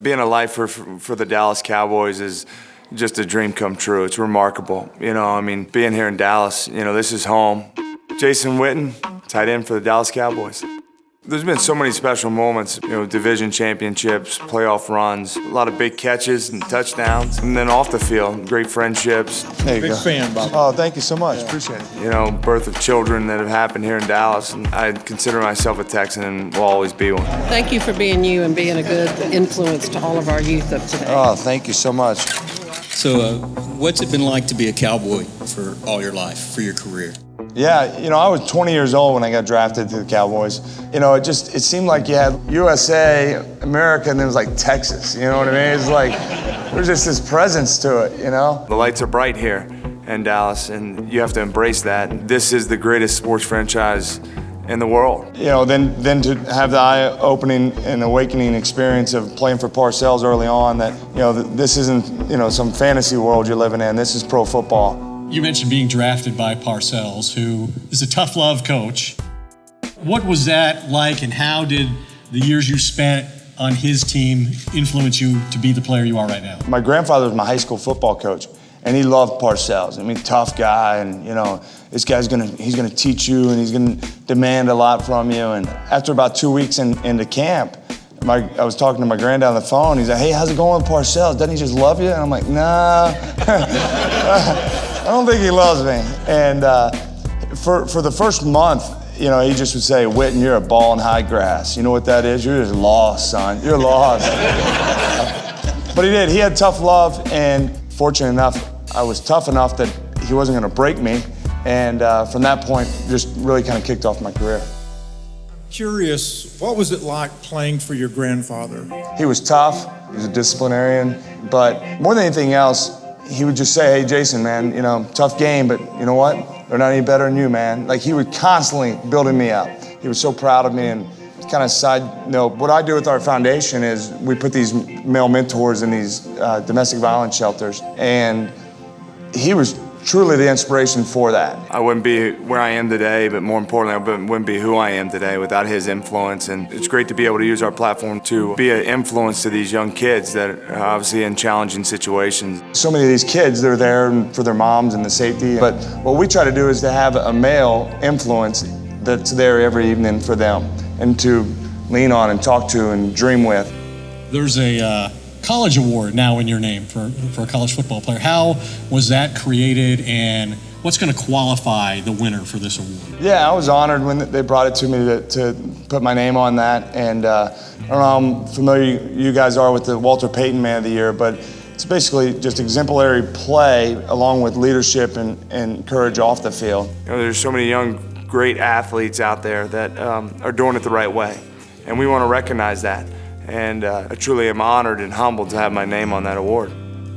Being a lifer for the Dallas Cowboys is just a dream come true. It's remarkable. Being here in Dallas, this is home. Jason Witten, tight end for the Dallas Cowboys. There's been so many special moments, division championships, playoff runs, a lot of big catches and touchdowns. And then off the field, great friendships. Big fan, Bob. Oh, thank you so much. Appreciate it. Birth of children that have happened here in Dallas. And I consider myself a Texan and will always be one. Thank you for being you and being a good influence to all of our youth of today. Oh, thank you so much. So, what's it been like to be a Cowboy for all your life, for your career? Yeah, I was 20 years old when I got drafted to the Cowboys. It seemed like you had USA, America, and then it was like Texas, you know what I mean? It's like, there's just this presence to it, The lights are bright here in Dallas, and you have to embrace that. This is the greatest sports franchise in the world. Then to have the eye-opening and awakening experience of playing for Parcells early on, that, this isn't, some fantasy world you're living in. This is pro football. You mentioned being drafted by Parcells, who is a tough love coach. What was that like, and how did the years you spent on his team influence you to be the player you are right now? My grandfather was my high school football coach, and he loved Parcells. Tough guy, and this guy's he's gonna teach you, and he's gonna demand a lot from you. And after about 2 weeks into camp, I was talking to my granddad on the phone. He's like, "Hey, how's it going with Parcells? Doesn't he just love you?" And I'm like, "Nah." I don't think he loves me. And for the first month, he just would say, "Witten, you're a ball in high grass. You know what that is? You're just lost, son. You're lost." But he did. He had tough love, and fortunate enough, I was tough enough that he wasn't going to break me. And from that point, just really kind of kicked off my career. Curious, what was it like playing for your grandfather? He was tough. He was a disciplinarian. But more than anything else, he would just say, "Hey, Jason, man, tough game, but you know what? They're not any better than you, man." Like, he would constantly building me up. He was so proud of me. And kind of side note, what I do with our foundation is we put these male mentors in these domestic violence shelters. And he was truly the inspiration for that. I wouldn't be where I am today, but more importantly, I wouldn't be who I am today without his influence. And it's great to be able to use our platform to be an influence to these young kids that are obviously in challenging situations. So many of these kids, they're there for their moms and the safety. But what we try to do is to have a male influence that's there every evening for them and to lean on and talk to and dream with. There's a college award now in your name for a college football player. How was that created, and what's going to qualify the winner for this award? Yeah, I was honored when they brought it to me to put my name on that. And I don't know how familiar you guys are with the Walter Payton Man of the Year, but it's basically just exemplary play along with leadership and courage off the field. There's so many young, great athletes out there that are doing it the right way, and we want to recognize that. And I truly am honored and humbled to have my name on that award.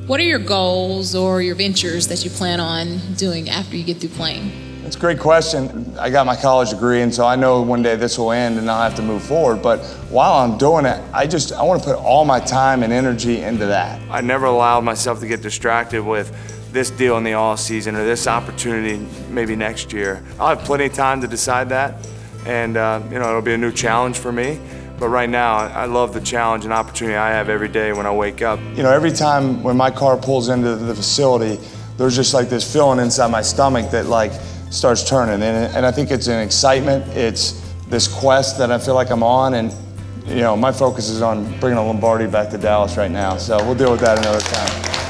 What are your goals or your ventures that you plan on doing after you get through playing? That's a great question. I got my college degree, and so I know one day this will end and I'll have to move forward. But while I'm doing it, I want to put all my time and energy into that. I never allowed myself to get distracted with this deal in the off season or this opportunity maybe next year. I'll have plenty of time to decide that, and it'll be a new challenge for me. But right now, I love the challenge and opportunity I have every day when I wake up. Every time when my car pulls into the facility, there's just like this feeling inside my stomach that like starts turning. And I think it's an excitement. It's this quest that I feel like I'm on. And my focus is on bringing a Lombardi back to Dallas right now. So we'll deal with that another time.